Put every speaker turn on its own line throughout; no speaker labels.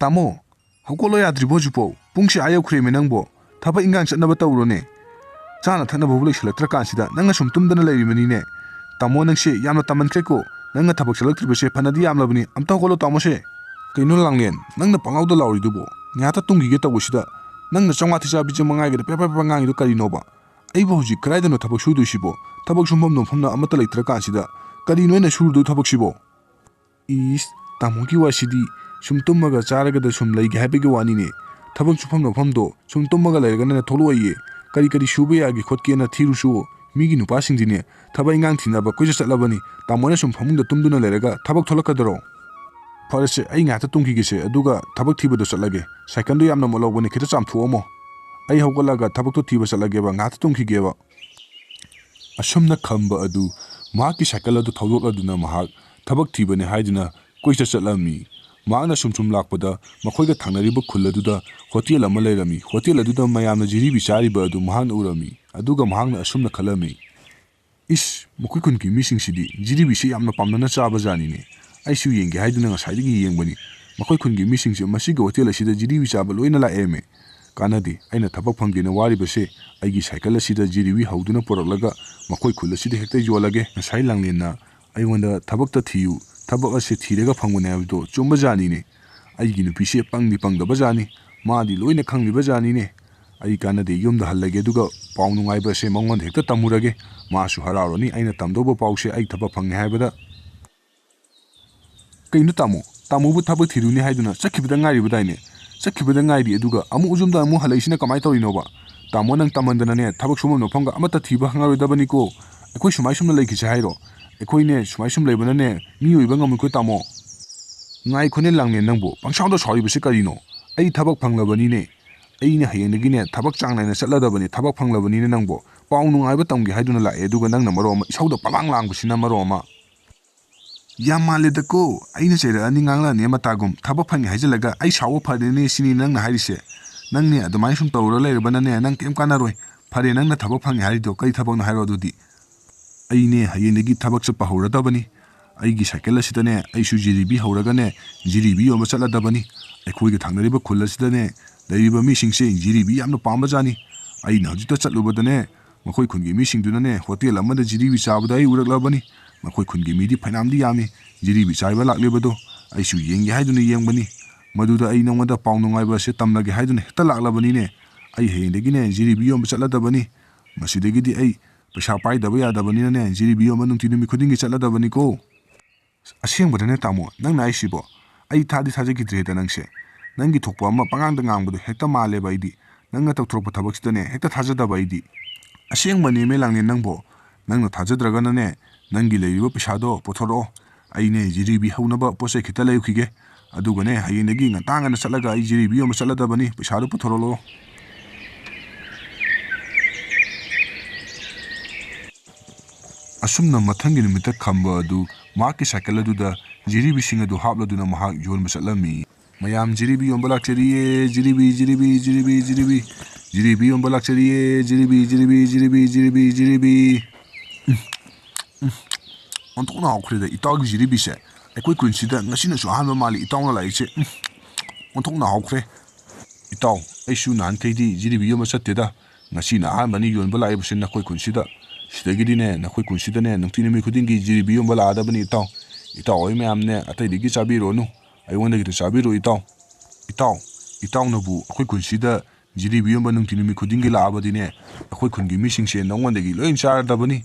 Tamo, hokolo yadribo jupo, pungsi ayo kreme nangbo, thaba ingang chatnaba tawrone. Chana thana bubulek selectra kansida, nanga sum tumdana layrimanine. Tamo nangse yamna tamankreko, nanga thabak selectribase phanadi yamlabani, amta hokolo tamose. Kaino langlen, nangna pangawda lawridubo, nyata tungige tawusida, nangna changwa thisa biche mangayga pepa pangangido karinoba. Aibo huji kraidano thabak suidusibo, thabak sumbam no phamna amata leitra kansida, karino ena surudu thabak sibo. Is tamogi wasidi sum tummaga charagada sum laige habege wanine thabak chufam no phamdo sum tummaga laigana tholoye kari shube yagi khotke na thirusu migi nupa singdine thaba ingang thinaba koisa chatlabani tamone sum phamungda tumduna lerega thabak tholakadaro farase ai ngata tungki gise aduga thabak thibado chatlage cycle do yamna molobani khita chamthuomo ai hawgalaga thabak to thiba chatlage ba ngata tungki geba asumna khamba adu maki cycle adu thawok aduna mahak thabak thibane haiduna koisa chatlami maana sum lakpada makhoiga thangnariba khulladuda hotel ama leirami hotel aduda mayamna jiri bichariba adu mahang urami aduga mahangna asumna khalami is mukui kun ki missing sidi jiri bisi yamna pamna chaba jani ne aisu yenge haiduna ngasai gi yengbani makhoi kun gi missing se masiga hotel asida jiri bichaba loina la eme kanadi aina thabak phangdina wari base aigi cycle asida jiri wi hauduna poralaga makhoi khul asida hekta jolage ngasai langlena aionda thabak ta thiu thabak ase thirega phangune abdo chumba jani ne aigi nu pise pangdi pangda bajani maadi loina khangli bajani ne ai kanade yumda hallage duga paunu ngai ba se mongon hekta tamurage masu hararoni aina tamdobo pause ai thaba phangne haibada kainu tamu bu thabak thiruni haiduna chakhibada ngari badaine chakhibada ngari aduga amu ujumda amu halaisina kamai tawrino ba tamo nang tamandana ne thabak sumam no phanga amata thiba hangarodabani ko akoi sumai sumna leiki cha hairo ekhoi sumai sum leibana ne mi oiba ngam ko tamo ngai khone langne nangbo pangsawda sori bise karino ai thabak phanglabani ne ai ne hayenggi ne thabak changna ne chatladabani thabak phanglabani ne nangbo paunu ngai ba tamgi haiduna la eduga nangna maro ma isauda palang lang busina maro ma yamale da ko ai ne chera ani ngangla ne matagum thabak phangi haijalaga ai sawo phade ne sini nangna hairise nangne adumai sum tawra leibana ne nang kem kana roi phare nangna thabak phangi haido kai thabak na hairo dudi aine hayenggi thabak chapa horadabani aigi cycle asidane aisu jiribi hauragane jiribi oma chaladabani ekhoi ge thangnariba khul asidane daiba mi singse jiribi yamna pamba jani aina hojita chatlubadane makhoi khungi mi singdunane hotel amada jiribi chabadai uraklabani makhoi khungi mi di phainamdi yami jiribi chaiba laklebado aisu yengi haiduna yengbani maduda ai nongada paunu ngaiba se tamlage haiduna hekta laklabani ne ai heyendegi ne jiribi oma chaladabani masidegi di ai पैसा पाइदब यादबनी ने जिरिबी अमा नुंतिनुमी खुदिंगी चलदबनी को असेंबदने तामो नंग नाइसिबो आई थादि थाजे गिद्रेदा नंगसे नंगी थोकपा अमा पंगांगदा ngangbdo हेक्ता माले बाइदि नंगा तौथ्रोप थबक्सिदने हेक्ता थाजदा बाइदि असेंबने मे लांगने नंगबो नंगनो थाजद्रगनने नंगी लेरिबो पैसादो पोथरो आइने जिरिबी हौनबा पोसे खिता लेउखिगे अदुगने हायेनेगी ngataangana चलगा आई जिरिबी अमा चलदबनी पैसादो पोथरोलो asumna mathangi numita khamba adu maki cycle aduda jiribi singa du hapladuna mahak yol masalami mayam jiribi yombalak cheriye jiribi yombalak cheriye jiribi ontona aukhreda itag jiribi se ekoi kunsida ngasina su hanba mali itawna laiche ontona aukre itaw aisu nan kaidi jiribi yom satteda ngasina hanbani yonbala aibusina koi kunsida sidagidine nakhoi kunsidane nungtinimi khudingi jiribi yomba laadabani itaw oi mayamne ataidigi chabironu aingondagi to chabiro itaw nabu akhoi kunsida jiribi yomba nungtinimi khudingi laabadine akhoi khungi misingse nongondagi loin charadabani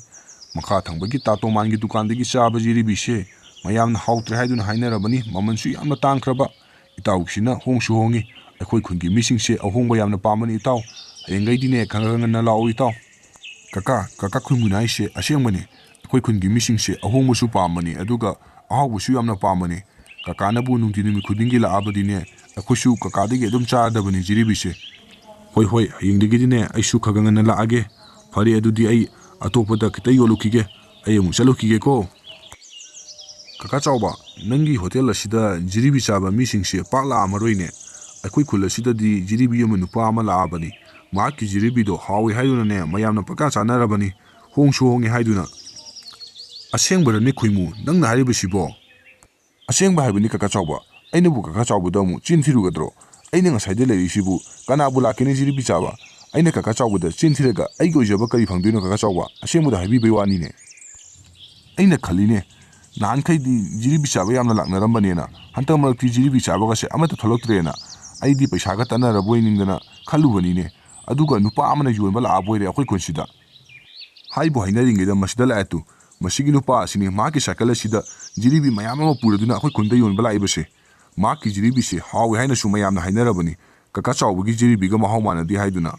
makha thangbagi tato mangi dukandagi chaba jiribi se mayamna hautre haiduna hainarabani mamansu yamna tangkraba itaw sina hongsu hongi akhoi khungi misingse ahongba yamna pamani itaw ayengaidine khangangana lao itaw kaka khungunai se asengmani akhoi khungi mising se ahongmusu pamani aduga ahawbusu yamna pamani kaka nabu nungtinimi khudingi la abadine akhoisu kaka digi adum chaadabani jiribi se hoi hayengdigi aisu khagangana la age phari adudi ai atopada kita yolukige ai mu chalukige ko kaka chawba nangi hotel asida jiribi chaba mising se pakla amaroine akhoi khul asida di jiribi yom nupa ama la abani माकी जिरिबिदो हावी हाइदुना मयामना पका चानारबनी होंगसु होंगे हाइदुना असेंबरने खुइमु नंगना हारिबसिबो असेंबा हाइबनि कका चावबा ꯑꯩꯅꯕꯨ ꯀꯀꯥ ꯆꯥꯎꯕꯗ ꯑꯃꯨꯛ ꯆꯤꯟ ꯊꯤꯔꯨꯒꯗ꯭ꯔꯣ ꯑꯩꯅ ꯉꯁꯥꯏꯗ ꯂꯩꯔꯤꯁꯤꯕꯨ ꯀꯅꯥꯕꯨ ꯂꯥꯛꯀꯦꯅꯦ ꯖꯤꯔꯤꯕꯤ ꯆꯥꯕ ꯑꯩꯅ ꯀꯀꯥ ꯆꯥꯎꯕꯗ ꯆꯤꯟ ꯊꯤꯔꯒ ꯑꯩꯒꯤ ꯑꯣꯏꯖꯕ ꯀꯔꯤ ꯐꯪꯗꯣꯏꯅꯣ ꯀꯀꯥ ꯆꯥꯎꯕ ꯑꯁꯦꯡꯕꯗ ꯍꯥꯏꯕꯤꯕꯩ ꯋꯥꯅꯤꯅꯦ ꯑꯩꯅ ꯈꯜꯂꯤꯅꯦ ꯅꯍꯥꯟꯈꯩꯗꯤ ꯖꯤꯔꯤꯕꯤ ꯆꯥꯕ ꯌꯥꯝꯅ ꯂꯥꯛꯅꯔꯝꯕꯅꯦꯅ ꯍꯟꯇꯛ ꯃꯔꯛꯇꯤ ꯖꯤꯔꯤꯕꯤ ꯆꯥꯕꯒꯁꯦ ꯑꯃꯠꯇ ꯊꯣꯛꯂꯛꯇ꯭ꯔꯦꯅ ꯑꯩꯗꯤ ꯄꯩꯁꯥꯒ ꯇꯠꯅꯔꯕꯣꯏ ꯅꯤꯡꯗꯅ ꯈꯜꯂꯨꯕꯅꯤꯅꯦ ꯑꯗꯨꯒ ꯅꯨꯄꯥ ꯑꯃꯅ ꯌꯣꯟꯕ ꯂꯥꯛꯑꯕꯣꯏꯔꯦ ꯑꯩꯈꯣꯏ ꯈꯨꯟꯁꯤꯗ ꯍꯥꯏꯕꯨ ꯍꯥꯏꯅꯔꯤꯉꯩꯗ ꯃꯁꯤꯗ ꯂꯥꯛꯑꯦ ꯃꯁꯤꯒꯤ ꯅꯨꯄꯥ ꯑꯁꯤꯅꯤ ꯃꯍꯥꯛꯀꯤ ꯁꯥꯏꯀꯜ ꯑꯁꯤꯗ ꯖꯤꯔꯤꯕꯤ ꯃꯌꯥꯝ ꯑꯃ ꯄꯨꯔꯗꯨꯅ ꯑꯩꯈꯣꯏ ꯈꯨꯟꯗ ꯌꯣꯟꯕ ꯂꯥꯛꯏꯕꯁꯦ ꯃꯍꯥꯛꯀꯤ ꯖꯤꯔꯤꯕꯤꯁꯦ ꯍꯥꯎꯋꯦ ꯍꯥꯏꯅꯁꯨ ꯃꯌꯥꯝꯅ ꯍꯥꯏꯅꯔꯕꯅꯤ ꯀꯀꯥ ꯆꯥꯎꯕꯒꯤ ꯖꯤꯔꯤꯕꯤꯒ ꯃꯍꯥꯎ ꯃꯥꯟꯅꯗꯦ ꯍꯥꯏꯗꯨꯅ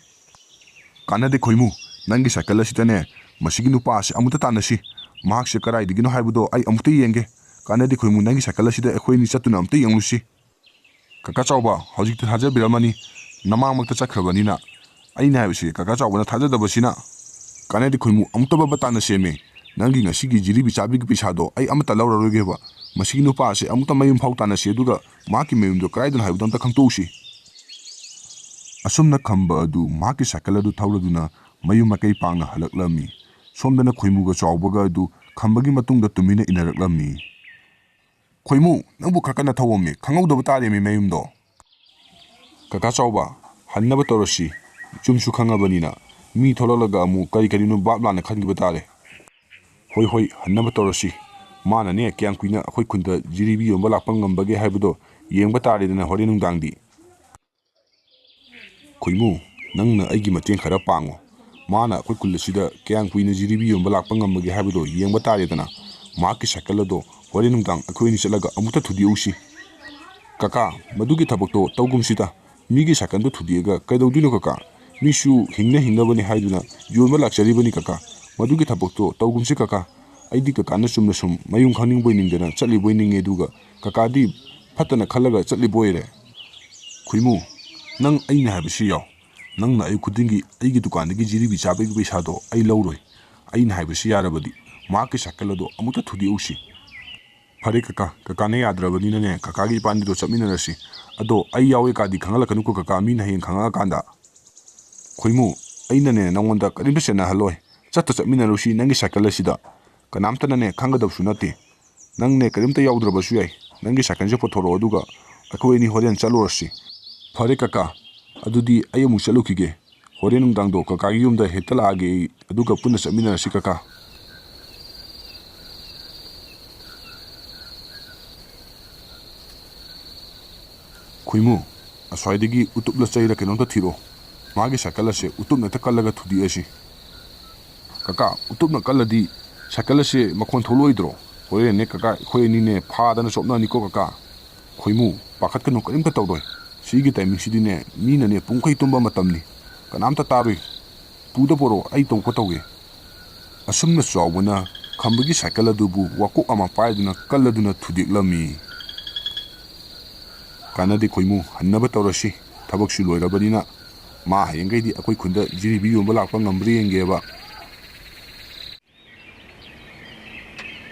ꯀꯥꯟꯅꯗꯦ ꯈꯣꯏꯃꯨ ꯅꯪꯒꯤ ꯁꯥꯏꯀꯜ ꯑꯁꯤꯗꯅꯦ ꯃꯁꯤꯒꯤ ꯅꯨꯄꯥ ꯑꯁꯤ ꯑꯃꯨꯛꯇ ꯇꯥꯟꯅꯁꯤ ꯃꯍꯥꯛꯁꯦ ꯀꯗꯥꯏꯗꯒꯤꯅꯣ ꯍꯥꯏꯕꯗꯣ ꯑꯩ ꯑꯃꯨꯛꯇ ꯌꯦꯡꯒꯦ ꯀꯥꯟꯅꯗꯦ ꯈꯣꯏꯃꯨ ꯅꯪꯒꯤ ꯁꯥꯏꯀꯜ ꯑꯁꯤꯗ ꯑꯩꯈꯣꯏꯅꯤ ꯆꯠꯇꯨꯅ ꯑꯃꯨꯛꯇ ꯌꯦꯡꯂꯨꯁꯤ ꯀꯀꯥ ꯆꯥꯎꯕ ꯍꯧꯖꯤꯛꯇꯤ ꯊꯥꯖꯕꯤꯔꯝꯃꯅꯤ ꯅꯃꯥꯡꯃꯛꯇ ꯆꯠꯈ꯭ꯔꯕꯅꯤꯅ ꯑꯩꯅ ꯍꯥꯏꯕꯁꯤ ꯀꯀꯥ ꯆꯥꯎꯕꯅ ꯊꯥꯖꯗꯕꯁꯤꯅ ꯀꯥꯟꯅꯗꯦ ꯈꯣꯏꯃꯨ ꯑꯃꯨꯛꯇ ꯕꯕ ꯇꯥꯟꯅ ꯁꯦꯝꯃꯦ ꯅꯪꯒꯤ ꯉꯁꯤꯒꯤ ꯖꯤꯔꯤꯕꯤ ꯆꯥꯕꯤꯒꯤ ꯄꯩꯁꯥꯗꯣ ꯑꯩ ꯑꯃꯠꯇ ꯂꯧꯔꯔꯣꯏꯒꯦꯕ ꯃꯁꯤꯒꯤ ꯅꯨꯄꯥ ꯑꯁꯤ ꯑꯃꯨꯛꯇ ꯃꯌꯨꯝ ꯐꯥꯎ ꯇꯥꯟꯅꯁꯤ ꯑꯗꯨꯒ ꯃꯍꯥꯛꯀꯤ ꯃꯌꯨꯝꯗꯣ ꯀꯗꯥꯏꯗꯅꯣ ꯍꯥꯏꯕꯗꯣ ꯑꯝꯇ ꯈꯪꯇꯣꯛꯎꯁꯤ ꯑꯁꯨꯝꯅ ꯈꯝꯕ ꯑꯗꯨ ꯃꯍꯥꯛꯀꯤ ꯁꯥꯏꯀꯜ ꯑꯗꯨ ꯊꯧꯔꯗꯨꯅ ꯃꯌꯨꯝ ꯃꯀꯩ ꯄꯥꯡꯅ ꯍꯜꯂꯛꯂꯝꯃꯤ ꯁꯣꯝꯗꯅ ꯈꯣꯏꯃꯨꯒ ꯆꯥꯎꯕꯒ ꯑꯗꯨ ꯈꯝꯕꯒꯤ ꯃꯇꯨꯡꯗ ꯇꯨꯃꯤꯟꯅ ꯏꯟꯅꯔꯛꯂꯝꯃꯤ ꯈꯣꯏꯃꯨ ꯅꯪꯕꯨ ꯈꯔ ꯀꯟꯅ ꯊꯧꯑꯣꯃꯤ ꯈꯪꯍꯧꯗꯕ ꯇꯥꯔꯦꯃꯤ ꯃꯌꯨꯝꯗꯣ ꯀꯀꯥ ꯆꯥꯎꯕ ꯍꯟꯅꯕ ꯇꯧꯔꯁꯤ ꯆꯨꯝꯁꯨ ꯈꯪꯉꯕꯅꯤꯅ ꯃꯤ ꯊꯣꯛꯂꯛꯂꯒ ꯑꯃꯨꯛ ꯀꯔꯤ ꯀꯔꯤꯅꯣ ꯕꯥꯞ ꯂꯥꯟꯅ ꯈꯟꯈꯤꯕ ꯇꯥꯔꯦ ꯍꯣꯏ ꯍꯟꯅꯕ ꯇꯧꯔꯁꯤ ꯃꯥꯅꯅꯦ ꯀꯌꯥꯝ ꯀꯨꯏꯅ ꯑꯩꯈꯣꯏ ꯈꯨꯟꯗ ꯖꯤꯔꯤꯕꯤ ꯌꯣꯟꯕ ꯂꯥꯛꯄ ꯉꯝꯕꯒꯦ ꯍꯥꯏꯕꯗꯣ ꯌꯦꯡꯕ ꯇꯥꯔꯦꯗꯅ ꯍꯣꯔꯦꯟ ꯅꯨꯡꯗꯥꯡꯗꯤ ꯈꯣꯏꯃꯨ ꯅꯪꯅ ꯑꯩꯒꯤ ꯃꯇꯦꯡ ꯈꯔ ꯄꯥꯡꯉꯣ ꯃꯥꯅ ꯑꯩꯈꯣꯏ ꯈꯨꯜ ꯑꯁꯤꯗ ꯀꯌꯥꯝ ꯀꯨꯏꯅ ꯖꯤꯔꯤꯕꯤ ꯌꯣꯟꯕ ꯂꯥꯛꯄ ꯉꯝꯕꯒꯦ ꯍꯥꯏꯕꯗꯣ ꯌꯦꯡꯕ ꯇꯥꯔꯦꯗꯅ ꯃꯍꯥꯛꯀꯤ ꯁꯥꯏꯀꯜ ꯑꯗꯣ ꯍꯣꯔꯦꯟ ꯅꯨꯡꯗꯥꯡ ꯑꯩꯈꯣꯏ ꯑꯅꯤ ꯆꯠꯂꯒ ꯑꯃꯨꯛꯇ ꯊꯨꯗꯦꯛꯎꯁꯤ ꯀꯀꯥ ꯃꯗꯨꯒꯤ ꯊꯕꯛꯇꯣ ꯇꯧꯒꯨꯝꯁꯤꯗ ꯃꯤꯒꯤ ꯁꯥꯏꯀꯜꯗꯣ ꯊꯨꯗꯦꯛꯑꯒ ꯀꯩꯗꯧꯗꯣꯏꯅꯣ ꯀꯀꯥ ꯃꯤꯁꯨ ꯍꯤꯡꯅꯕꯅꯤ ꯍꯥꯏꯗꯨꯅ ꯌꯣꯟꯕ ꯂꯥꯛꯆꯔꯤꯕꯅꯤ ꯀꯀꯥ ꯃꯗꯨꯒꯤ ꯊꯕꯛꯇꯣ ꯇꯧꯒꯨꯝꯁꯤ ꯀꯀꯥ ꯑꯩꯗꯤ ꯀꯀꯥꯅ ꯆꯨꯝꯅ ꯁꯨꯝ ꯃꯌꯨꯝ ꯈꯪꯅꯤꯡꯕꯣꯏ ꯅꯤꯡꯗꯅ ꯆꯠꯂꯤꯕꯣꯏ ꯅꯤꯡꯉꯦ ꯑꯗꯨꯒ ꯀꯀꯥꯗꯤ ꯐꯠꯇꯅ ꯈꯜꯂꯒ ꯆꯠꯂꯤꯕꯣꯏꯔꯦ ꯈꯣꯏꯃꯨ ꯅꯪ ꯑꯩꯅ ꯍꯥꯏꯕꯁꯤ ꯌꯥꯎ ꯅꯪꯅ ꯑꯌꯨꯛ ꯈꯨꯗꯤꯡꯒꯤ ꯑꯩꯒꯤ ꯗꯨꯀꯥꯟꯗꯒꯤ ꯖꯤꯔꯤꯕꯤ ꯆꯥꯕꯒꯤ ꯄꯩꯁꯥꯗꯣ ꯑꯩ ꯂꯧꯔꯣꯏ ꯑꯩꯅ ꯍꯥꯏꯕꯁꯤ ꯌꯥꯔꯕꯗꯤ ꯃꯍꯥꯛꯀꯤ ꯁꯥꯏꯀꯜ ꯑꯗꯣ ꯑꯃꯨꯛꯇ ꯊꯨꯗꯦꯛꯎꯁꯤ ꯐꯔꯦ ꯀꯀꯥ ꯀꯀꯥꯅ ꯌꯥꯗ꯭ꯔꯕꯅꯤꯅꯅꯦ ꯀꯀꯥꯒꯤ ꯏꯄꯥꯟꯗꯤꯗꯣ ꯆꯠꯃꯤꯟꯅꯔꯁꯤ ꯑꯗꯣ ꯑꯩ ꯌꯥꯎꯋꯦ ꯀꯥꯗꯤ ꯈꯪꯍꯜꯂꯛꯀꯅꯨꯀꯣ ꯀꯀꯥ ꯃꯤꯅ ꯍꯌꯦꯡ ꯈꯪꯉꯛꯑꯀꯥꯟꯗ ꯈꯣꯏꯃꯨ ꯑꯩꯅꯅꯦ ꯅꯪꯉꯣꯟꯗ ꯀꯔꯤꯝꯇ ꯆꯦꯟꯅꯍꯜꯂꯣꯏ ꯆꯠꯃꯤꯟꯅꯔꯨꯁꯤ ꯅꯪꯒꯤ ꯁꯥꯏꯀꯜ ꯑꯁꯤꯗ ꯀꯅꯥꯝꯇꯅꯅꯦ ꯈꯪꯒꯗꯕꯁꯨ ꯅꯠꯇꯦ ꯅꯪꯅꯦ ꯀꯔꯤꯝꯇ ꯌꯥꯎꯗ꯭ꯔꯕꯁꯨ ꯌꯥꯏ ꯅꯪꯒꯤ ꯁꯥꯏꯀꯜꯁꯦ ꯄꯨꯊꯣꯔꯛꯑꯣ ꯑꯗꯨꯒ ꯑꯩꯈꯣꯏ ꯑꯅꯤ ꯍꯣꯔꯦꯟ ꯆꯠꯂꯨꯔꯁꯤ ꯐꯔꯦ ꯀꯀꯥ ꯑꯗꯨꯗꯤ ꯑꯩ ꯑꯃꯨꯛ ꯆꯠꯂꯨꯈꯤꯒꯦ ꯍꯣꯔꯦꯟ ꯅꯨꯡꯗꯥꯡꯗꯣ ꯀꯀꯥꯒꯤ ꯌꯨꯝꯗ ꯍꯦꯛꯇ ꯂꯥꯛꯑꯒꯦ ꯑꯩ ꯑꯗꯨꯒ ꯄꯨꯟꯅ ꯆꯠꯃꯤꯟꯅꯔꯁꯤ ꯀꯀꯥ ꯈꯣꯏꯃꯨ ꯑꯁ꯭ꯋꯥꯏꯗꯒꯤ ꯎꯇꯨꯞꯂ ꯆꯩꯔ ꯀꯩꯅꯣꯝꯇ ꯊꯤꯔꯛꯑꯣ ꯃꯥꯒꯤ ꯁꯥꯏꯀꯜ ꯑꯁꯦ ꯎꯇꯨꯞꯅ ꯍꯦꯛꯇ ꯀꯜꯂꯒ ꯊꯨꯗꯦꯛꯑꯁꯤ ꯀꯀꯥ ꯎꯇꯨꯞꯅ ꯀꯜꯂꯗꯤ ꯁꯥꯏꯀꯜ ꯑꯁꯦ ꯃꯈꯣꯟ ꯊꯣꯛꯂꯛꯑꯣꯏꯗ꯭ꯔꯣ ꯍꯣꯔꯦꯟꯅꯦ ꯀꯀꯥ ꯑꯩꯈꯣꯏ ꯑꯅꯤꯅꯦ ꯐꯥꯗꯅ ꯆꯣꯞꯅꯅꯤꯀꯣ ꯀꯀꯥ ꯈꯣꯏꯃꯨ ꯄꯥꯈꯠꯀꯅꯨ ꯀꯔꯤꯝꯇ ꯇꯧꯔꯣꯏ ꯁꯤꯒꯤ ꯇꯥꯏꯃꯤꯡꯁꯤꯗꯤꯅꯦ ꯃꯤꯅꯅꯦ ꯄꯨꯡꯈꯩ ꯇꯨꯝꯕ ꯃꯇꯝꯅꯤ ꯀꯅꯥꯝꯇ ꯇꯥꯔꯣꯏ ꯄꯨꯗ ꯄꯣꯔꯣ ꯑꯩ ꯇꯧꯕ ꯇꯧꯒꯦ ꯑꯁꯨꯝꯅ ꯆꯥꯎꯕꯅ ꯈꯝꯕꯒꯤ ꯁꯥꯏꯀꯜ ꯑꯗꯨꯕꯨ ꯋꯥꯀꯣꯛ ꯑꯃ ꯄꯥꯏꯗꯨꯅ ꯀꯜꯂꯗꯨꯅ ꯊꯨꯗꯦꯛꯂꯝꯃꯤ ꯀꯥꯟꯅꯗꯦ ꯈꯣꯏꯃꯨ ꯍꯟꯅꯕ ꯇꯧꯔꯁꯤ ꯊꯕꯛꯁꯨ ꯂꯣꯏꯔꯕꯅꯤꯅ ꯃꯥ ꯍꯌꯦꯡꯈꯩꯗꯤ ꯑꯩꯈꯣꯏ ꯈꯨꯟꯗ ꯖꯤꯔꯤꯕꯤ ꯌꯣꯟꯕ ꯂꯥꯛꯄ ꯉꯝꯕ꯭ꯔꯥ ꯌꯦꯡꯒꯦꯕ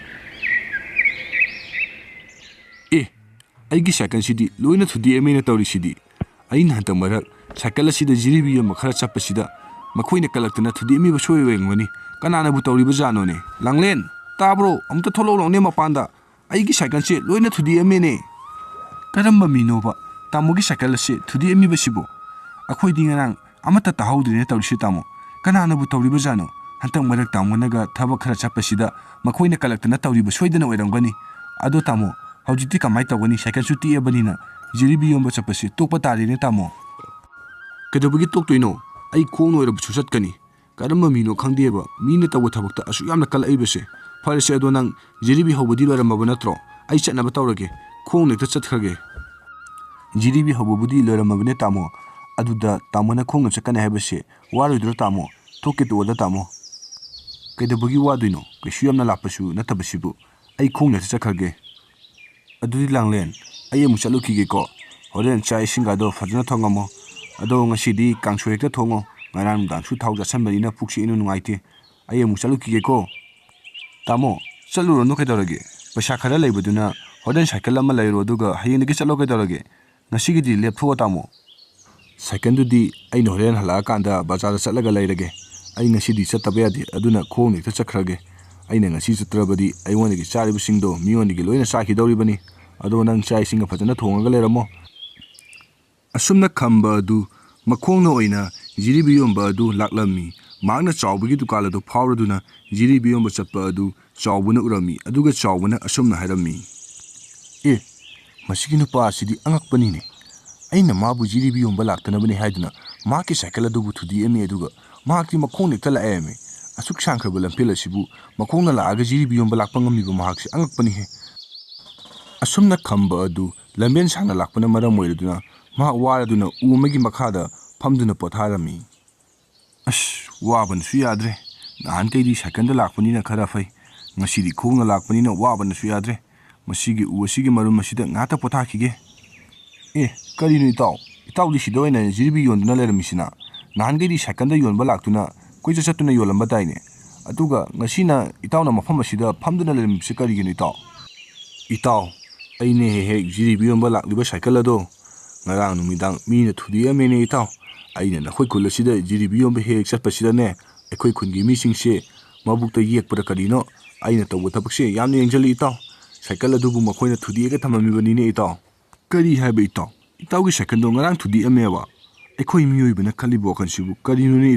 ꯑꯩꯒꯤ ꯁꯥꯏꯀꯜꯁꯤꯗꯤ ꯂꯣꯏꯅ ꯊꯨꯗꯦꯛꯑꯃꯦꯅ ꯇꯧꯔꯤꯁꯤꯗꯤ ꯑꯩꯅ ꯍꯟꯇꯛ ꯃꯔꯛ ꯁꯥꯏꯀꯜ ꯑꯁꯤꯗ ꯖꯤꯔꯤꯕꯤ ꯌꯣꯟꯕ ꯈꯔ ꯆꯠꯄꯁꯤꯗ ꯃꯈꯣꯏꯅ ꯀꯜꯂꯛꯇꯅ ꯊꯨꯗꯦꯛꯑꯝꯃꯤꯕ ꯁꯣꯏ ꯑꯣꯏꯔꯝꯒꯅꯤ ꯀꯅꯥꯅꯕꯨ ꯇꯧꯔꯤꯕꯖꯥꯠꯅꯣꯅꯦ ꯂꯥꯡꯂꯦꯟ ꯇꯥꯕ꯭ꯔꯣ ꯑꯃꯨꯛꯇ ꯊꯣꯛꯂꯛꯎꯅꯦ ꯃꯄꯥꯟꯗ ꯑꯩꯒꯤ ꯁꯥꯏꯀꯜꯁꯦ ꯂꯣꯏꯅ ꯊꯨꯗꯦꯛꯑꯝꯃꯦꯅꯦ ꯀꯔꯝꯕ ꯃꯤꯅꯣꯕ ꯇꯥꯃꯣꯒꯤ ꯁꯥꯏꯀꯜ ꯑꯁꯤ ꯊꯨꯗꯦꯛꯑꯝꯃꯤꯕꯁꯤꯕꯨ ꯑꯩꯈꯣꯏꯗꯤ ꯉꯔꯥꯡ ꯑꯃꯠꯇ ꯇꯥꯍꯧꯗ꯭ꯔꯦꯅ ꯇꯧꯔꯤꯁꯤ ꯇꯥꯃꯣ ꯀꯅꯥꯅꯕꯨ ꯇꯧꯔꯤꯕꯖꯥꯠꯅꯣ ꯍꯟꯇꯛ ꯃꯔꯛ ꯇꯥꯃꯣꯅꯒ ꯊꯕꯛ ꯈꯔ ꯆꯠꯄꯁꯤꯗ ꯃꯈꯣꯏꯅ ꯀꯜꯂꯛꯇꯅ ꯇꯧꯔꯤꯕ ꯁꯣꯏꯗꯅ ꯑꯣꯏꯔꯝꯒꯅꯤ ꯑꯗꯣ ꯇꯥꯃꯣ ꯍꯧꯖꯤꯛꯇꯤ ꯀꯃꯥꯏꯅ ꯇꯧꯒꯅꯤ ꯁꯥꯏꯀꯜꯁꯨ ꯇꯦꯛꯑꯕꯅꯤꯅ ꯖꯤꯔꯤꯕꯤ ꯌꯣꯟꯕ ꯆꯠꯄꯁꯤ ꯇꯣꯛꯄ ꯇꯥꯔꯦꯅꯦ ꯇꯥꯃꯣ ꯀꯩꯗꯧꯕꯒꯤ ꯇꯣꯛꯇꯣꯏꯅꯣ ꯑꯩ ꯈꯣꯡꯅ ꯑꯣꯏꯔꯕꯁꯨ ꯆꯠꯀꯅꯤ ꯀꯔꯝꯕ ꯃꯤꯅꯣ ꯈꯪꯗꯦꯕ ꯃꯤꯅ ꯇꯧꯕ ꯊꯕꯛꯇ ꯑꯁꯨꯛ ꯌꯥꯝꯅ ꯀꯜꯂꯛꯏꯕꯁꯦ ꯐꯔꯁꯦ ꯑꯗꯣ ꯅꯪ ꯖꯤꯔꯤꯕꯤ ꯍꯧꯕꯗꯤ ꯂꯣꯏꯔꯝꯃꯕ ꯅꯠꯇ꯭ꯔꯣ ꯑꯩ ꯆꯠꯅꯕ ꯇꯧꯔꯒꯦ ꯈꯣꯡꯅ ꯍꯦꯛꯇ ꯆꯠꯈ꯭ꯔꯒꯦ ꯖꯤꯔꯤꯕꯤ ꯍꯧꯕꯕꯨꯗꯤ ꯂꯣꯏꯔꯝꯃꯕꯅꯦ ꯇꯥꯃꯣ ꯑꯗꯨꯗ ꯇꯥꯃꯣꯅ ꯈꯣꯡꯅ ꯆꯠꯀꯅꯤ ꯍꯥꯏꯕꯁꯦ ꯋꯥꯔꯣꯏꯗ꯭ꯔꯣ ꯇꯥꯃꯣ ꯊꯣꯛꯀꯦ ꯇꯣꯛꯑꯣꯗ ꯇꯥꯃꯣ ꯀꯩꯗꯧꯕꯒꯤ ꯋꯥꯗꯣꯏꯅꯣ ꯀꯩꯁꯨ ꯌꯥꯝꯅ ꯂꯥꯞꯄꯁꯨ ꯅꯠꯇꯕꯁꯤꯕꯨ ꯑꯩ ꯈꯣꯡꯅ ꯍꯦꯛꯇ ꯆꯠꯈ꯭ꯔꯒꯦ ꯑꯗꯨꯗꯤ ꯂꯥꯡꯂꯦꯟ ꯑꯩ ꯑꯃꯨꯛ ꯆꯠꯂꯨꯈꯤꯒꯦꯀꯣ ꯍꯣꯔꯦꯟ ꯆꯥꯛ ꯏꯁꯤꯡꯒꯗꯣ ꯐꯖꯅ ꯊꯣꯡꯉꯝꯃꯣ ꯑꯗꯣ ꯉꯁꯤꯗꯤ ꯀꯥꯡꯁꯣꯏ ꯍꯦꯛꯇ ꯊꯣꯡꯉꯣ ꯉꯔꯥꯡ ꯅꯨꯡꯗꯥꯡꯁꯨ ꯊꯥꯎ ꯆꯥꯁꯟꯕꯅꯤꯅ ꯄꯨꯛꯁꯤ ꯏꯅꯨꯡ ꯅꯨꯡꯉꯥꯏꯇꯦ ꯑꯩ ꯑꯃꯨꯛ ꯆꯠꯂꯨꯈꯤꯒꯦꯀꯣ ꯇꯥꯃꯣ ꯆꯠꯂꯨꯔꯅꯨ ꯀꯩꯗꯧꯔꯒꯦ ꯄꯩꯁꯥ ꯈꯔ ꯂꯩꯕꯗꯨꯅ ꯍꯣꯔꯦꯟ ꯁꯥꯏꯀꯜ ꯑꯃ ꯂꯩꯔꯣ ꯑꯗꯨꯒ ꯍꯌꯦꯡꯗꯒꯤ ꯆꯠꯂꯣ ꯀꯩꯗꯧꯔꯒꯦ ꯉꯁꯤꯒꯤꯗꯤ ꯂꯦꯞꯊꯣꯛꯑꯣ ꯇꯥꯃꯣ ꯁꯥꯏꯀꯜꯗꯨꯗꯤ ꯑꯩꯅ ꯍꯣꯔꯦꯟ ꯍꯜꯂꯛꯑꯀꯥꯟꯗ ꯕꯖꯥꯔꯗ ꯆꯠꯂꯒ ꯂꯩꯔꯒꯦ ꯑꯩ ꯉꯁꯤꯗꯤ ꯆꯠꯇꯕ ꯌꯥꯗꯦ ꯑꯗꯨꯅ ꯈꯣꯡꯅ ꯍꯦꯛꯇ ꯆꯠꯈ꯭ꯔꯒꯦ ꯑꯩꯅ ꯉꯁꯤ ꯆꯠꯇ꯭ꯔꯕꯗꯤ ꯑꯩꯉꯣꯟꯗꯒꯤ ꯆꯥꯔꯤꯕꯁꯤꯡꯗꯣ ꯃꯤꯉꯣꯟꯗꯒꯤ ꯂꯣꯏꯅ ꯆꯥꯈꯤꯗꯧꯔꯤꯕꯅꯤ ꯑꯗꯣ ꯅꯪ ꯆꯥꯛ ꯏꯁꯤꯡꯒ ꯐꯖꯅ ꯊꯣꯡꯉꯒ ꯂꯩꯔꯝꯃꯣ ꯑꯁꯨꯝꯅ ꯈꯝꯕ ꯑꯗꯨ ꯃꯈꯣꯡꯅ ꯑꯣꯏꯅ ꯖꯤꯔꯤꯕꯤ ꯌꯣꯟꯕ ꯑꯗꯨ ꯂꯥꯛꯂꯝꯃꯤ ꯃꯍꯥꯛꯅ ꯆꯥꯎꯕꯒꯤ ꯗꯨꯀꯥꯟ ꯑꯗꯨ ꯐꯥꯎꯔꯗꯨꯅ ꯖꯤꯔꯤꯕꯤ ꯌꯣꯟꯕ ꯆꯠꯄ ꯑꯗꯨ ꯆꯥꯎꯕꯅ ꯎꯔꯝꯃꯤ ꯑꯗꯨꯒ ꯆꯥꯎꯕꯅ ꯑꯁꯨꯝꯅ ꯍꯥꯏꯔꯝꯃꯤ ꯑꯦ ꯃꯁꯤꯒꯤ ꯅꯨꯄꯥ ꯑꯁꯤꯗꯤ ꯑꯉꯛꯄꯅꯤꯅꯦ ꯑꯩꯅ ꯃꯥꯕꯨ ꯖꯤꯔꯤꯕꯤ ꯌꯣꯟꯕ ꯂꯥꯛꯇꯅꯕꯅꯤ ꯍꯥꯏꯗꯨꯅ ꯃꯍꯥꯛꯀꯤ ꯁꯥꯏꯀꯜ ꯑꯗꯨꯕꯨ ꯊꯨꯗꯦꯛꯑꯝꯃꯤ ꯑꯗꯨꯒ ꯃꯍꯥꯛꯇꯤ ꯃꯈꯣꯡꯅ ꯍꯦꯛꯇ ꯂꯥꯛꯑꯦꯝꯃꯤ ꯑꯁꯨꯛ ꯁꯥꯡꯈ꯭ꯔꯕ ꯂꯝꯐꯦꯜ ꯑꯁꯤꯕꯨ ꯃꯈꯣꯡꯅ ꯂꯥꯛꯑꯒ ꯖꯤꯔꯤꯕꯤ ꯌꯣꯟꯕ ꯂꯥꯛꯄ ꯉꯝꯃꯤꯕ ꯃꯍꯥꯛꯁꯤ ꯑꯉꯛꯄꯅꯤꯍꯦ ꯑꯁꯨꯝꯅ ꯈꯝꯕ ꯑꯗꯨ ꯂꯝꯕꯦꯟ ꯁꯥꯡꯅ ꯂꯥꯛꯄꯅ ꯃꯔꯝ ꯑꯣꯏꯔꯗꯨꯅ ꯃꯍꯥꯛ ꯋꯥꯔꯗꯨꯅ ꯎ ꯑꯃꯒꯤ ꯃꯈꯥꯗ ꯐꯝꯗꯨꯅ ꯄꯣꯊꯥꯔꯝꯃꯤ ꯑꯁ ꯋꯥꯕꯅꯁꯨ ꯌꯥꯗ꯭ꯔꯦ ꯅꯍꯥꯟꯈꯩꯗꯤ ꯁꯥꯏꯀꯜꯗ ꯂꯥꯛꯄꯅꯤꯅ ꯈꯔ ꯐꯩ ꯉꯁꯤꯗꯤ ꯈꯣꯡꯅ ꯂꯥꯛꯄꯅꯤꯅ ꯋꯥꯕꯅꯁꯨ ꯌꯥꯗ꯭ꯔꯦ ꯃꯁꯤꯒꯤ ꯎ ꯑꯁꯤꯒꯤ ꯃꯔꯨꯝ ꯑꯁꯤꯗ ꯉꯥꯛꯇ ꯄꯣꯊꯥꯈꯤꯒꯦ ꯑꯦ ꯀꯔꯤꯅꯣ ꯏꯇꯥꯎꯗꯤ ꯁꯤꯗ ꯑꯣꯏꯅ ꯖꯤꯔꯤꯕꯤ ꯌꯣꯟꯗꯨꯅ ꯂꯩꯔꯝꯃꯤꯁꯤꯅ ꯅꯍꯥꯟꯈꯩꯗꯤ ꯁꯥꯏꯀꯜꯗ ꯌꯣꯟꯕ ꯂꯥꯛꯇꯨꯅ ꯀꯣꯏꯆꯠ ꯆꯠꯇꯨꯅ ꯌꯣꯜꯂꯝꯕ ꯇꯥꯏꯅꯦ ꯑꯗꯨꯒ ꯉꯁꯤꯅ ꯏꯇꯥꯎꯅ ꯃꯐꯝ ꯑꯁꯤꯗ ꯐꯝꯗꯨꯅ ꯂꯩꯔꯝꯃꯤꯕꯁꯤ ꯀꯔꯤꯒꯤꯅꯣ ꯏꯇꯥꯎ ꯑꯩꯅ ꯍꯦꯛ ꯖꯤꯔꯤꯕꯤ ꯌꯣꯟꯕ ꯂꯥꯛꯂꯤꯕ ꯁꯥꯏꯀꯜ ꯑꯗꯣ ꯉꯔꯥꯡ ꯅꯨꯃꯤꯗꯥꯡ ꯃꯤꯅ ꯊꯨꯗꯦꯛꯑꯝꯃꯦꯅꯦ ꯏꯇꯥꯎ ꯑꯩꯅ ꯅꯈꯣꯏ ꯈꯨꯜ ꯑꯁꯤꯗ ꯖꯤꯔꯤꯕꯤ ꯌꯣꯟꯕ ꯍꯦꯛ ꯆꯠꯄꯁꯤꯗꯅꯦ ꯑꯩꯈꯣꯏ ꯈꯨꯟꯒꯤ ꯃꯤꯁꯤꯡꯁꯦ ꯃꯕꯨꯛꯇ ꯌꯦꯛꯄꯗ ꯀꯔꯤꯅꯣ ꯑꯩꯅ ꯇꯧꯕ ꯊꯕꯛꯁꯦ ꯌꯥꯝꯅ ꯌꯦꯡꯁꯤꯜꯂꯤ ꯏꯇꯥꯎ ꯁꯥꯏꯀꯜ ꯑꯗꯨꯕꯨ ꯃꯈꯣꯏꯅ ꯊꯨꯗꯦꯛꯑꯒ ꯊꯝꯃꯝꯃꯤꯕꯅꯤꯅꯦ ꯏꯇꯥꯎ ꯀꯔꯤ ꯍꯥꯏꯕ ꯏꯇꯥꯎꯒꯤ ꯁꯥꯏꯀꯜꯗꯣ ꯉꯔꯥꯡ ꯊꯨꯗꯦꯛꯑꯝꯃꯦꯕ ꯑꯩꯈꯣꯏ ꯃꯤꯑꯣꯏꯕꯅ ꯈꯜꯂꯤꯕ ꯋꯥꯈꯜꯁꯤꯕꯨ ꯀꯔꯤꯅꯣꯅꯦ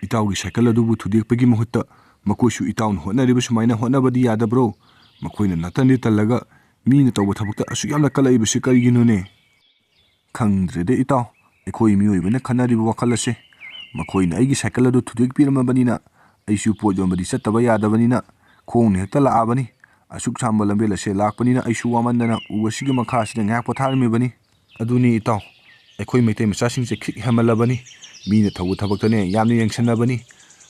ꯏꯇꯥꯎꯒꯤ ꯁꯥꯏꯀꯜ ꯑꯗꯨꯕꯨ ꯊꯨꯗꯦꯛꯄꯒꯤ ꯃꯍꯨꯠꯇ ꯃꯈꯣꯏꯁꯨ ꯏꯇꯥꯎꯅ ꯍꯣꯠꯅꯔꯤꯕ ꯁꯨꯃꯥꯏꯅ ꯍꯣꯠꯅꯕꯗꯤ ꯌꯥꯗꯕ꯭ꯔꯣ ꯃꯈꯣꯏꯅ ꯅꯥꯇꯟꯗꯤ ꯇꯜꯂꯒ ꯃꯤꯅ ꯇꯧꯕ ꯊꯕꯛꯇ ꯑꯁꯨꯛꯌꯥꯝꯅ ꯀꯜꯂꯛꯏꯕꯁꯤ ꯀꯔꯤꯒꯤꯅꯣꯅꯦ ꯈꯪꯗ꯭ꯔꯦꯗ ꯏꯇꯥꯎ ꯑꯩꯈꯣꯏ ꯃꯤꯑꯣꯏꯕꯅ ꯈꯟꯅꯔꯤꯕ ꯋꯥꯈꯜ ꯑꯁꯦ ꯃꯈꯣꯏꯅ ꯑꯩꯒꯤ ꯁꯥꯏꯀꯜ ꯑꯗꯨ ꯊꯨꯗꯦꯛꯄꯤꯔꯝꯃꯕꯅꯤꯅ ꯑꯩꯁꯨ ꯄꯣꯠ ꯌꯣꯟꯕꯗꯤ ꯆꯠꯇꯕ ꯌꯥꯗꯕꯅꯤꯅ ꯈꯣꯡꯅ ꯍꯦꯛꯇ ꯂꯥꯛꯑꯕꯅꯤ ꯑꯁꯨꯛ ꯁꯥꯡꯕ ꯂꯝꯕꯦꯜ ꯑꯁꯦ ꯂꯥꯛꯄꯅꯤꯅ ꯑꯩꯁꯨ ꯋꯥꯃꯟꯗꯅ ꯎ ꯑꯁꯤꯒꯤ ꯃꯈꯥ ꯑꯁꯤꯗ ꯉꯥꯏꯍꯥꯛ ꯄꯣꯊꯥꯔꯝꯃꯤꯕꯅꯤ ꯑꯗꯨꯅꯤ ꯏꯇꯥꯎ ꯑꯩꯈꯣꯏ ꯃꯩꯇꯩ ꯃꯆꯥꯁꯤꯡꯁꯦ ꯈꯤꯛ ꯍꯦꯟꯃꯜꯂꯕꯅꯤ ꯃꯤꯅ ꯇꯧꯕ ꯊꯕꯛꯇꯅꯦ ꯌꯥꯝꯅ ꯌꯦꯡꯁꯤꯟꯅꯕꯅꯤ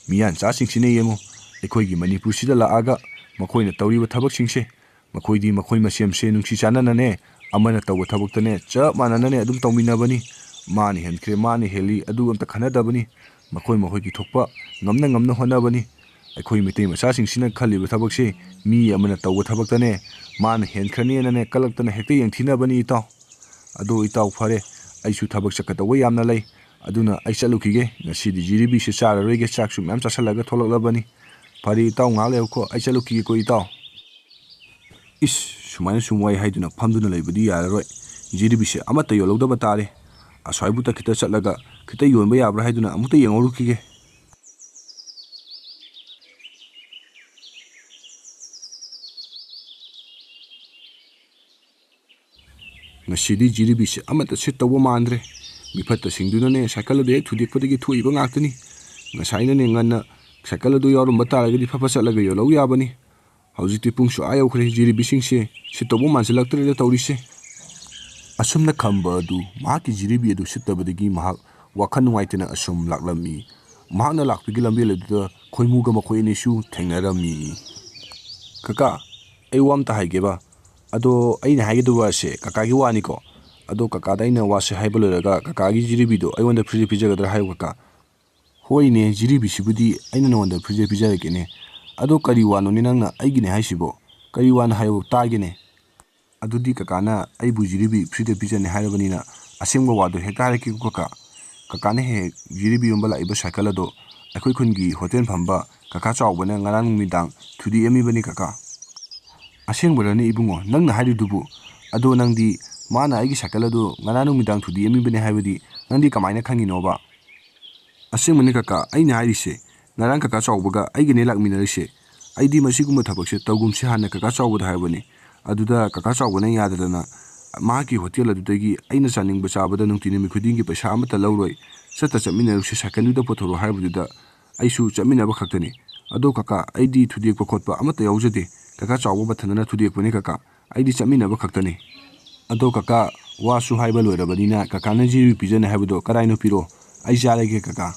ꯃꯤꯌꯥꯟꯆꯥꯁꯤꯡꯁꯤꯅ ꯌꯦꯡꯉꯨ ꯑꯩꯈꯣꯏꯒꯤ ꯃꯅꯤꯄꯨꯔꯁꯤꯗ ꯂꯥꯛꯑꯒ ꯃꯈꯣꯏꯅ ꯇꯧꯔꯤꯕ ꯊꯕꯛꯁꯤꯡꯁꯦ ꯃꯈꯣꯏꯗꯤ ꯃꯈꯣꯏ ꯃꯁꯦꯝꯁꯦ ꯅꯨꯡꯁꯤ ꯆꯥꯟꯅꯅꯅꯦ ꯑꯃꯅ ꯇꯧꯕ ꯊꯕꯛꯇꯅꯦ ꯆꯞ ꯃꯥꯟꯅꯅꯅꯦ ꯑꯗꯨꯝ ꯇꯧꯃꯤꯟꯅꯕꯅꯤ ꯃꯥꯅ ꯍꯦꯟꯈ꯭ꯔꯦ ꯃꯥꯅ ꯍꯦꯜꯂꯤ ꯑꯗꯨ ꯑꯝꯇ ꯈꯟꯅꯗꯕꯅꯤ ꯃꯈꯣꯏꯒꯤ ꯊꯣꯛꯄ ꯉꯝꯅ ꯍꯣꯠꯅꯕꯅꯤ ꯑꯩꯈꯣꯏ ꯃꯩꯇꯩ ꯃꯆꯥꯁꯤꯡꯁꯤꯅ ꯈꯜꯂꯤꯕ ꯊꯕꯛꯁꯦ ꯃꯤ ꯑꯃꯅ ꯇꯧꯕ ꯊꯕꯛꯇꯅꯦ ꯃꯥꯅ ꯍꯦꯟꯈ꯭ꯔꯅꯦꯅꯅꯦ ꯀꯜꯂꯛꯇꯅ ꯍꯦꯛꯇ ꯌꯦꯡꯊꯤꯅꯕꯅꯤ ꯏꯇꯥꯎ ꯑꯗꯣ ꯏꯇꯥꯎ ꯐꯔꯦ ꯑꯩꯁꯨ ꯊꯕꯛ ꯆꯠꯀꯗꯧꯕ ꯌꯥꯝꯅ ꯂꯩ ꯑꯗꯨꯅ ꯑꯩ ꯆꯠꯂꯨꯈꯤꯒꯦ ꯉꯁꯤꯗꯤ ꯖꯤꯔꯤꯕꯤꯁꯦ ꯆꯥꯔꯔꯣꯏꯒꯦ ꯆꯥꯛꯁꯨ ꯃꯌꯥꯝ ꯆꯥꯁꯤꯜꯂꯒ ꯊꯣꯛꯂꯛꯂꯕꯅꯤ ꯐꯔꯦ ꯏꯇꯥꯎ ꯉꯥꯏꯍꯥꯛ ꯂꯩꯌꯨꯀꯣ ꯑꯩ ꯆꯠꯂꯨꯈꯤꯒꯦꯀꯣ ꯏꯇꯥꯎ ꯏꯁ ꯁꯨꯃꯥꯏꯅ ꯁꯨꯝ ꯋꯥꯏ ꯍꯥꯏꯗꯨꯅ ꯐꯝꯗꯨꯅ ꯂꯩꯕꯗꯤ ꯌꯥꯔꯔꯣꯏ ꯖꯤꯔꯤꯕꯤꯁꯦ ꯑꯃꯠꯇ ꯌꯣꯜꯍꯧꯗꯕ ꯇꯥꯔꯦ ꯑꯁ꯭ꯋꯥꯏꯕꯨꯛꯇ ꯈꯤꯇ ꯆꯠꯂꯒ ꯈꯤꯇ ꯌꯣꯟꯕ ꯌꯥꯕ꯭ꯔꯥ ꯍꯥꯏꯗꯨꯅ ꯑꯃꯨꯛꯇ ꯌꯦꯡꯍꯧꯔꯨꯈꯤꯒꯦ ꯉꯁꯤꯗꯤ ꯖꯤꯔꯤꯕꯤꯁꯦ ꯑꯃꯠꯇ ꯁꯤꯠꯇꯧꯕ ꯃꯥꯟꯗ꯭ꯔꯦ ꯃꯤꯐꯠꯇꯁꯤꯡꯗꯨꯅꯅꯦ ꯁꯥꯏꯀꯜ ꯑꯗꯨ ꯍꯦꯛ ꯊꯨꯗꯦꯛꯄꯗꯒꯤ ꯊꯣꯛꯏꯕ ꯉꯥꯛꯇꯅꯤ ꯉꯁꯥꯏꯅꯅꯦ ꯉꯟꯅ ꯁꯥꯏꯀꯜ ꯑꯗꯨ ꯌꯥꯎꯔꯝꯕ ꯇꯥꯔꯒꯗꯤ ꯐꯠ ꯆꯠꯂꯒ ꯌꯣꯜꯍꯧ ꯌꯥꯕꯅꯤ ꯍꯧꯖꯤꯛꯇꯤ ꯄꯨꯡꯁꯨ ꯌꯧꯈ꯭ꯔꯦ ꯖꯤꯔꯤꯕꯤꯁꯤꯡꯁꯦ ꯁꯤꯠꯇꯧꯕ ꯃꯥꯟꯁꯤꯜꯂꯛꯇ꯭ꯔꯦꯗ ꯇꯧꯔꯤꯁꯦ ꯑꯁꯨꯝꯅ ꯈꯝꯕ ꯑꯗꯨ ꯃꯍꯥꯛꯀꯤ ꯖꯤꯔꯤꯕꯤ ꯑꯗꯨ ꯁꯤꯠꯇꯕꯗꯒꯤ ꯃꯍꯥꯛ ꯋꯥꯈꯜ ꯅꯨꯡꯉꯥꯏꯇꯅ ꯑꯁꯨꯝ ꯂꯥꯛꯂꯝꯃꯤ ꯃꯍꯥꯛꯅ ꯂꯥꯛꯄꯒꯤ ꯂꯝꯕꯦꯜ ꯑꯗꯨꯗ ꯈꯣꯏꯃꯨꯒ ꯃꯈꯣꯏ ꯑꯅꯤꯁꯨ ꯊꯦꯡꯅꯔꯝꯃꯤ ꯀꯀꯥ ꯑꯩ ꯋꯥ ꯑꯝꯇ ꯍꯥꯏꯒꯦꯕ ꯑꯗꯣ ꯑꯩꯅ ꯍꯥꯏꯒꯗꯕ ꯋꯥꯁꯦ ꯀꯀꯥꯒꯤ ꯋꯥꯅꯤꯀꯣ ꯑꯗꯣ ꯀꯀꯥꯗ ꯑꯩꯅ ꯋꯥꯁꯦ ꯍꯥꯏꯕ ꯂꯣꯏꯔꯒ ꯀꯀꯥꯒꯤ ꯖꯤꯔꯤꯕꯤꯗꯣ ꯑꯩꯉꯣꯟꯗ ꯐ꯭ꯔꯤꯗ ꯄꯤꯖꯒꯗ꯭ꯔꯥ ꯍꯥꯏꯌꯨ ꯀꯀꯥ ꯍꯣꯏꯅꯦ ꯖꯤꯔꯤꯕꯤꯁꯤꯕꯨꯗꯤ ꯑꯩꯅ ꯅꯉꯣꯟꯗ ꯐ꯭ꯔꯤꯗ ꯄꯤꯖꯔꯒꯦꯅꯦ ꯑꯗꯣ ꯀꯔꯤ ꯋꯥꯅꯣꯅꯦ ꯅꯪꯅ ꯑꯩꯒꯤꯅꯦ ꯍꯥꯏꯁꯤꯕꯣ ꯀꯔꯤ ꯋꯥꯅ ꯍꯥꯏꯌꯨ ꯇꯥꯒꯦꯅꯦ ꯑꯗꯨꯗꯤ ꯀꯀꯥꯅ ꯑꯩꯕꯨ ꯖꯤꯔꯤꯕꯤ ꯐ꯭ꯔꯤꯗ ꯄꯤꯖꯅꯤ ꯍꯥꯏꯔꯕꯅꯤꯅ ꯑꯁꯦꯡꯕ ꯋꯥꯗꯣ ꯍꯦꯛꯇ ꯍꯥꯏꯔꯛꯀꯦꯀꯣ ꯀꯀꯥꯅ ꯍꯦꯛ ꯖꯤꯔꯤꯕꯤ ꯌꯣꯟꯕ ꯂꯥꯛꯏꯕ ꯁꯥꯏꯀꯜ ꯑꯗꯣ ꯑꯩꯈꯣꯏ ꯈꯨꯟꯒꯤ ꯍꯣꯇꯦꯜ ꯐꯝꯕ ꯀꯀꯥ ꯆꯥꯎꯕꯅ ꯉꯔꯥꯡ ꯅꯨꯃꯤꯗꯥꯡ ꯊꯨꯗꯦꯛꯑꯝꯃꯤꯕꯅꯤ ꯀꯀꯥ ꯑꯁꯦꯡꯕꯔꯅꯦ ꯏꯕꯨꯡꯉꯣ ꯅꯪꯅ ꯍꯥꯏꯔꯤꯗꯨꯕꯨ ꯑꯗꯣ ꯅꯪꯗꯤ ꯃꯥꯅ ꯑꯩꯒꯤ ꯁꯥꯏꯀꯜ ꯑꯗꯨ ꯉꯔꯥꯡ ꯅꯨꯃꯤꯗꯥꯡ ꯊꯨꯗꯦꯛꯑꯝꯃꯤꯕꯅꯤ ꯍꯥꯏꯕꯗꯤ ꯅꯪꯗꯤ ꯀꯃꯥꯏꯅ ꯈꯪꯉꯤꯅꯣꯕ ꯑꯁꯦꯡꯕꯅꯤ ꯀꯀꯥ ꯑꯩꯅ ꯍꯥꯏꯔꯤꯁꯦ ꯉꯔꯥꯡ ꯀꯀꯥ ꯆꯥꯎꯕꯒ ꯑꯩꯒꯅꯦ ꯂꯥꯛꯃꯤꯟꯅꯔꯤꯁꯦ ꯑꯩꯗꯤ ꯃꯁꯤꯒꯨꯝꯕ ꯊꯕꯛꯁꯦ ꯇꯧꯒꯨꯝꯁꯦ ꯍꯥꯟꯅ ꯀꯀꯥ ꯆꯥꯎꯕꯗ ꯍꯥꯏꯕꯅꯤ ꯑꯗꯨꯗ ꯀꯀꯥ ꯆꯥꯎꯕꯅ ꯌꯥꯗꯗꯅ ꯃꯍꯥꯛꯀꯤ ꯍꯣꯇꯦꯜ ꯑꯗꯨꯗꯒꯤ ꯑꯩꯅ ꯆꯥꯅꯤꯡꯕ ꯆꯥꯕꯗ ꯅꯨꯡꯇꯤ ꯅꯨꯃꯤꯠ ꯈꯨꯗꯤꯡꯒꯤ ꯄꯩꯁꯥ ꯑꯃꯠꯇ ꯂꯧꯔꯣꯏ ꯆꯠꯃꯤꯟꯅꯔꯨꯁꯦ ꯁꯥꯏꯀꯜꯗꯨꯗ ꯄꯨꯊꯣꯔꯛꯑꯣ ꯍꯥꯏꯕꯗꯨꯗ ꯑꯩꯁꯨ ꯆꯠꯃꯤꯟꯅꯕ ꯈꯛꯇꯅꯤ ꯑꯗꯣ ꯀꯀꯥ ꯑꯩꯗꯤ ꯊꯨꯗꯦꯛꯄ ꯈꯣꯠꯄ ꯑꯃꯠꯇ ꯌꯥꯎꯖꯗꯦ ꯀꯀꯥ ꯆꯥꯎꯕ ꯃꯊꯟꯇꯅ ꯊꯨꯗꯦꯛꯄꯅꯤ ꯀꯀꯥ ꯑꯩꯗꯤ ꯆꯠꯃꯤꯟꯅꯕ ꯈꯛꯇꯅꯤ ꯑꯗꯣ ꯀꯀꯥ ꯋꯥꯁꯨ ꯍꯥꯏꯕ ꯂꯣꯏꯔꯕꯅꯤꯅ ꯀꯀꯥꯅ ꯖꯤꯔꯤꯕꯤ ꯄꯤꯖꯅꯤ ꯍꯥꯏꯕꯗꯣ ꯀꯗꯥꯏꯅꯣ ꯄꯤꯔꯣ ꯑꯩ ꯆꯥꯔꯒꯦ ꯀꯀꯥ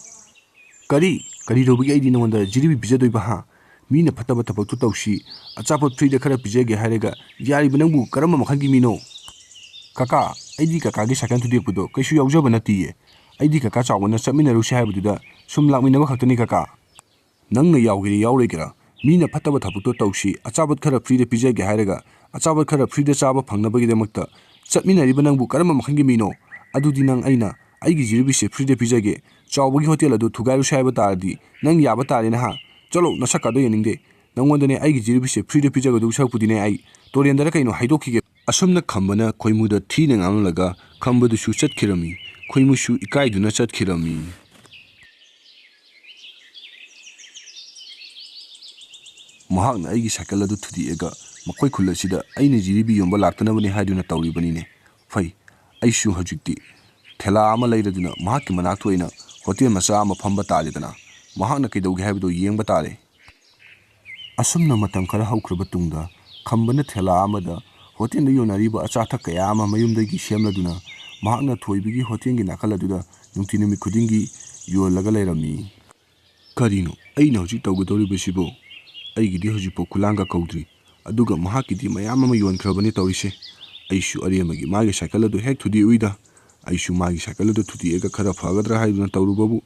ꯀꯔꯤ ꯇꯧꯕꯒꯤ ꯑꯩꯗꯤ ꯅꯉꯣꯟꯗ ꯖꯤꯔꯤꯕꯤ ꯄꯤꯖꯗꯣꯏꯕ ꯍꯥ ꯃꯤꯅ ꯐꯠꯇꯕ ꯊꯕꯛꯇꯨ ꯇꯧꯁꯤ ꯑꯆꯥꯄꯣꯠ ꯐ꯭ꯔꯤꯗ ꯈꯔ ꯄꯤꯖꯒꯦ ꯍꯥꯏꯔꯒ ꯌꯥꯔꯤꯕ ꯅꯪꯕꯨ ꯀꯔꯝꯕ ꯃꯈꯜꯒꯤ ꯃꯤꯅꯣ ꯀꯀꯥ ꯑꯩꯗꯤ ꯀꯀꯥꯒꯤ ꯁꯥꯏꯀꯜ ꯊꯨꯗꯦꯛꯄꯗꯣ ꯀꯩꯁꯨ ꯌꯥꯎꯖꯕ ꯅꯠꯇꯤꯌꯦ ꯑꯩꯗꯤ ꯀꯀꯥ ꯆꯥꯎꯕꯅ ꯆꯠꯃꯤꯟꯅꯔꯨꯁꯤ ꯍꯥꯏꯕꯗꯨꯗ ꯁꯨꯝ ꯂꯥꯛꯃꯤꯟꯅꯕ ꯈꯛꯇꯅꯤ ꯀꯀꯥ ꯅꯪꯅ ꯌꯥꯎꯒꯦꯔꯥ ꯌꯥꯎꯔꯣꯏꯒꯦꯔꯥ ꯃꯤꯅ ꯐꯠꯇꯕ ꯊꯕꯛꯇꯣ ꯇꯧꯁꯤ ꯑꯆꯥꯄꯣꯠ खरा फ्रीदे पिजगे हायरगा अचाबत खरा फ्रीदे चाबा फंगनबगीदमक्ता चटमिनरिबा नंगबु करम मखंगी मीनो अदुदि नंग अइना अइगी जिरिबिसे फ्रीदे पिजगे चावबगी होटेल अदु थुगारु सायबा तारदि नंग याबा तारेना हा चलो नसकादो यनिंगे नंगोंदने अइगी जिरिबिसे फ्रीदे पिजगदु सरपुदिने अइ तोरेंदरा कइनो हाइदोखिगे असमना खंबना खोइमुदा थीने ngamlaga खंबदु सु चटखिरमी खोइमुसु इकाइदुना चटखिरमी महाकना आइगी साइकल अदु थुदिएगा मखोइ खुल असिदा आइने जिरिबी योंबा लाक्तनबनि हाइदुना तौरिबनिने फै आइसु हजिक्ति थेला अमा लैरदुना महाकि मनाक थोइना होटेल मचा अमा फंबा तारेदना महाकना कैदौगे हाइबदो येंबा तारे असमना मतम खरा हौख्रबा तुंगदा खंबना थेला अमादा होटेल योनारीबा अचाथक कया अमा मयुमदगी सेमलदुना महाकना थोइबिगी होटेलगी नाखलदुदा नुंतिनुमि खुदिंगी योलगा लैरमी करिनो आइना हजिक तौगदौरिबसिबो अईगिदी हजिपो खुलांगा कौद्री अदुगा महाकिदी मयाम अमा योनख्रबनि तौरिसे अईसु अरेमगी मागी साइकल अदु हेक थुदी उइदा अईसु मागी साइकल अदु थुदिएगा खरा फगद्रा हाइदुना तौरुबबु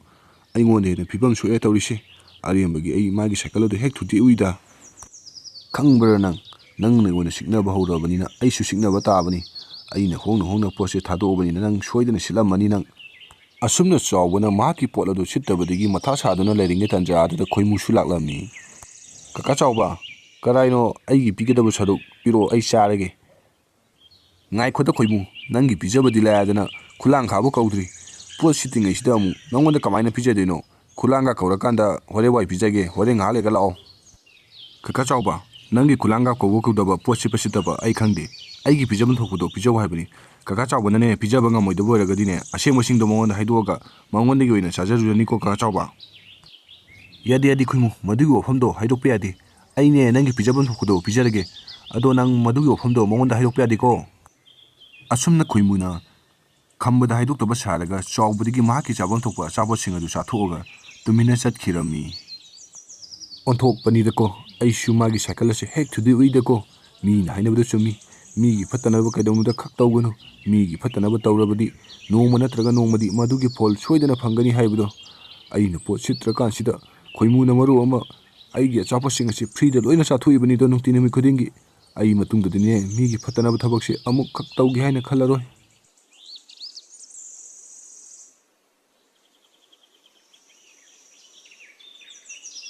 अईंगोंदे हेना फिबम सोए तौरिसे अरेमगी अई मागी साइकल अदु हेक थुदी उइदा खंगब्रा नंगने ओना सिग्नबा हौरबनिना अईसु सिग्नबा ताबनि अईना होंना पोसे थादोबनिना नंग सोइदना सिलमनि नंग असुमना चावबना माकी पोट अदु सित्तबदगी मथा सादुना लैरिंगे तंजा अदुदा खोइमुसु लाक्लमनी कका चावबा कराइनो आइगी पिगदब सरुक पिरो आई चारगे ngai khoda khoimu nangi pijabadi laadana khulanga khabo kaudri po sitting ai sidamu nangonda kamaina pijadino khulanga kaurakanda hore wai pijage hore ngale ga lao kaka chawba nangi khulanga kobo kudaba po sipasitaba ai khangde aigi pijaban thokudo pijaw haibani kaka chawba nane pijaba nga moido boragadine aseng mosing do mongonda haidoga mongonda gi oina sajarujani ko kaka chawba yadi khoimu madugi ofamdo haidokpe yadi aine nangi pijaban thokudo pijarage ado nang madugi ofamdo mongonda haidokpe yadi ko असुमना खोइमुना खंबदा हाइदोक्तबा सारगा चावबदगी माकी चाबम थोकपा चाबोसिंग अदु साथोगा तुमिना चटखिरमी ओंथोकपनिदको आइसु मागी cycle से हेक थुदि उइदको मी हाइनबदु चुमी मीगी फतनबा कैदौनुदा खक तौगनु मीगी फतनबा तौरबदी नोंमा नत्रगा नोंमदी मदुगी fall सोइदना फंगनी हाइबदो आइना pot सित्रकांसिदा खोइमुना मरु अमा आइगी चाबोसिंग से फ्रीदा लोइना साथोइबनिदो नुंतिनमी खुदिंगी आई मतुंगदने मीगी फतनबा थबकसे अमुक खक तौगे हाइना खलरोय।